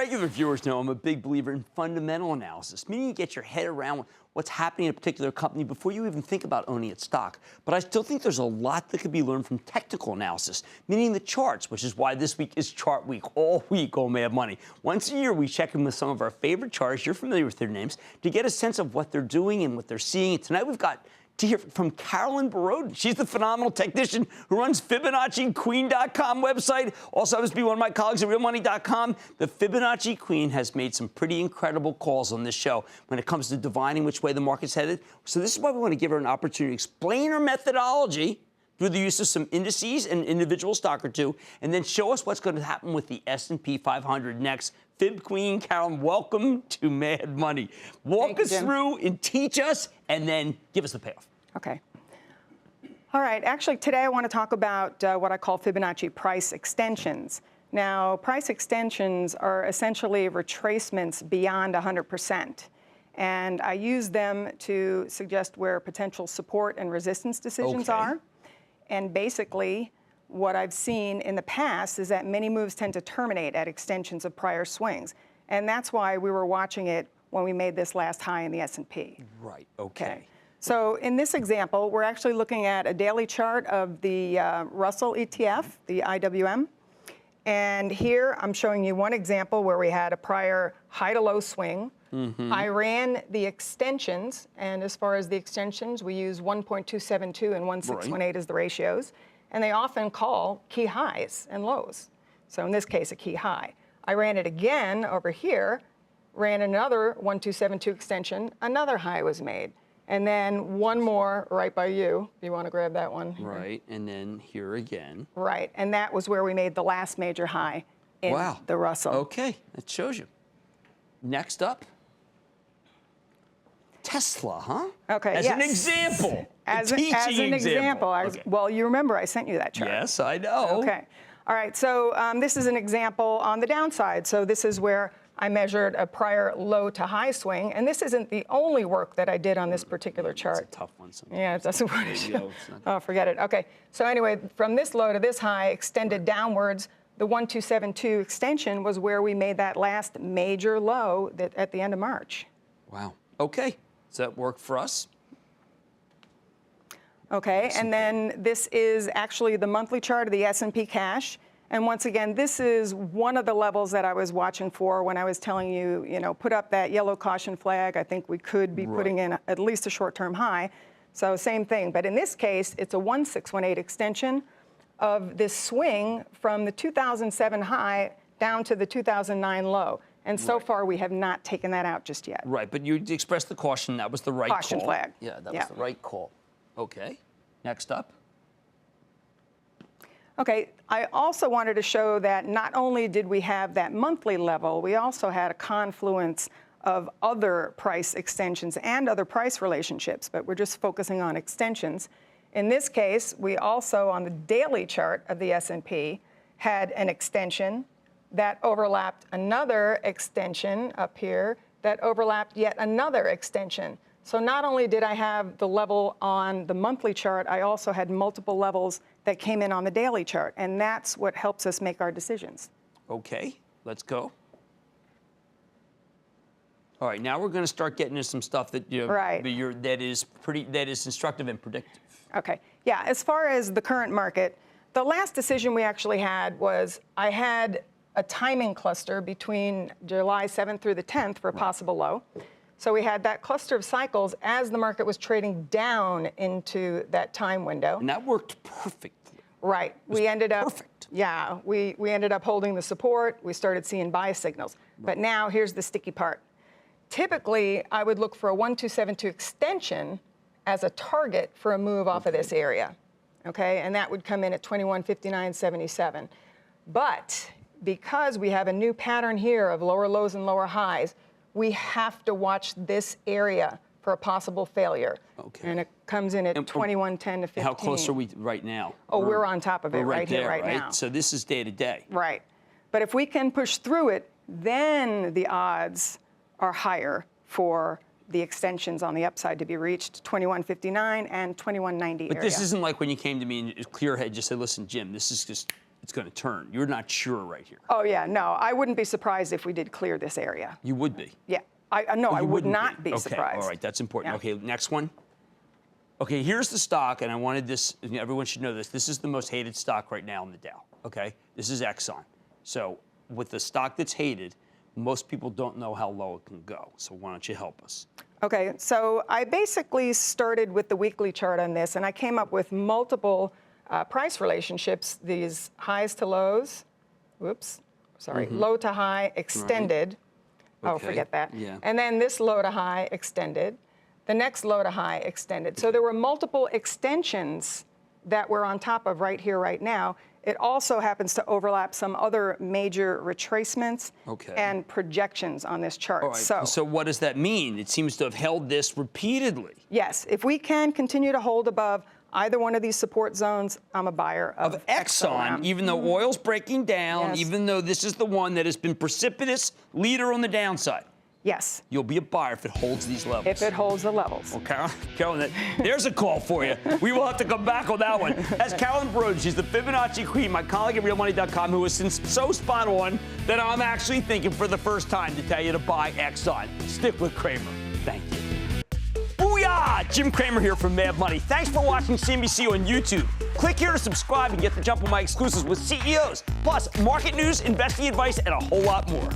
Regular viewers know I'm a big believer in fundamental analysis, meaning you get your head around what's happening in a particular company before you even think about owning its stock. But I still think there's a lot that could be learned from technical analysis, meaning the charts, which is why this week is Chart Week, all week on Mad Money. Once a year, we check in with some of our favorite charts, you're familiar with their names, to get a sense of what they're doing and what they're seeing. And tonight we've got to hear from Carolyn Boroden. She's the phenomenal technician who runs FibonacciQueen.com website. Also happens to be one of my colleagues at RealMoney.com. The Fibonacci Queen has made some pretty incredible calls on this show when it comes to divining which way the market's headed. So this is why we want to give her an opportunity to explain her methodology through the use of some indices and individual stock or two, and then show us what's going to happen with the S&P 500 next. Fib Queen, Carolyn, welcome to Mad Money. Walk us through and teach us, and then give us the payoff. Okay. All right. Actually, today I want to talk about what I call Fibonacci price extensions. Now, price extensions are essentially retracements beyond 100%. And I use them to suggest where potential support and resistance decisions are. And basically, what I've seen in the past is that many moves tend to terminate at extensions of prior swings. And that's why we were watching it when we made this last high in the S&P. Right. Okay. So in this example, we're actually looking at a daily chart of the Russell ETF, the IWM. And here I'm showing you one example where we had a prior high to low swing. I ran the extensions, and as far as the extensions, we use 1.272 and 1.618 as the ratios. And they often call key highs and lows. So in this case, a key high. I ran it again over here, ran another 1.272 extension, another high was made. And then one more right by you, if you want to grab that one. Right, and then here again. Right, and that was where we made the last major high in the Russell. Okay, that shows you. Next up, Tesla, huh? Okay, As an example. As an example. Well, you remember I sent you that chart. Yes, I know. Okay. All right, so this is an example on the downside. So this is where I measured a prior low to high swing, and this isn't the only work that I did on this particular chart. It's a tough one. Yeah, it doesn't want to show. Oh, forget it. Okay, so anyway, from this low to this high, extended downwards, the 1.272 extension was where we made that last major low at the end of March. Wow. Okay, does that work for us? Okay, and then this is actually the monthly chart of the S&P cash. And once again, this is one of the levels that I was watching for when I was telling you, put up that yellow caution flag. I think we could be putting in at least a short-term high. So same thing. But in this case, it's a 1.618 extension of this swing from the 2007 high down to the 2009 low. And so far, we have not taken that out just yet. Right, but you expressed the caution. That was the right caution flag. Yeah, that was the right call. Okay, next up. Okay, I also wanted to show that not only did we have that monthly level, we also had a confluence of other price extensions and other price relationships, but we're just focusing on extensions. In this case, we also, on the daily chart of the S&P, had an extension that overlapped another extension up here that overlapped yet another extension. So not only did I have the level on the monthly chart, I also had multiple levels that came in on the daily chart, and that's what helps us make our decisions. Okay, let's go. All right, now we're going to start getting into some stuff that that is instructive and predictive. Okay, yeah. As far as the current market, the last decision we actually had was I had a timing cluster between July 7th through the 10th for a possible low. So we had that cluster of cycles as the market was trading down into that time window. And that worked perfectly. Right. We ended up we ended up holding the support. We started seeing buy signals. But now here's the sticky part. Typically, I would look for a 1.272 extension as a target for a move off of this area. Okay? And that would come in at 21.5977. But because we have a new pattern here of lower lows and lower highs, we have to watch this area for a possible failure. Okay. And it comes in at 21.10 to 15. How close are we right now? Oh, we're on top of it right here, right now. So this is day to day. Right. But if we can push through it, then the odds are higher for the extensions on the upside to be reached, 21.59 and 21.90 area. But this isn't like when you came to me and clear head just said, listen, Jim, this is just it's going to turn. You're not sure right here. Oh, yeah, no, I wouldn't be surprised if we did clear this area. You would be. Yeah, I would not be okay, surprised. All right, that's important. Yeah. Okay, next one. Okay, here's the stock, and I wanted this, everyone should know this. This is the most hated stock right now in the Dow, okay? This is Exxon. So with the stock that's hated, most people don't know how low it can go. So why don't you help us? Okay, so I basically started with the weekly chart on this, and I came up with multiple price relationships, these highs to lows, low to high extended. Right. Oh, Okay. forget that. Yeah. And then this low to high extended, the next low to high extended. So there were multiple extensions that we're on top of right here, right now. It also happens to overlap some other major retracements and projections on this chart. All right. So what does that mean? It seems to have held this repeatedly. Yes, if we can continue to hold above either one of these support zones, I'm a buyer of Exxon, even though oil's breaking down, Yes. even though this is the one that has been precipitous leader on the downside. Yes, You'll be a buyer if it holds these levels. if it holds the levels. Okay, Carolyn, there's a call for you. We will have to come back on that one. That's Carolyn Boroden. She's the Fibonacci Queen, my colleague at RealMoney.com, who is so spot on that I'm actually thinking for the first time to tell you to buy Exxon. Stick with Cramer. Thank you. Booyah! Jim Cramer here from Mad Money. Thanks for watching CNBC on YouTube. Click here to subscribe and get the jump on my exclusives with CEOs, plus market news, investing advice, and a whole lot more.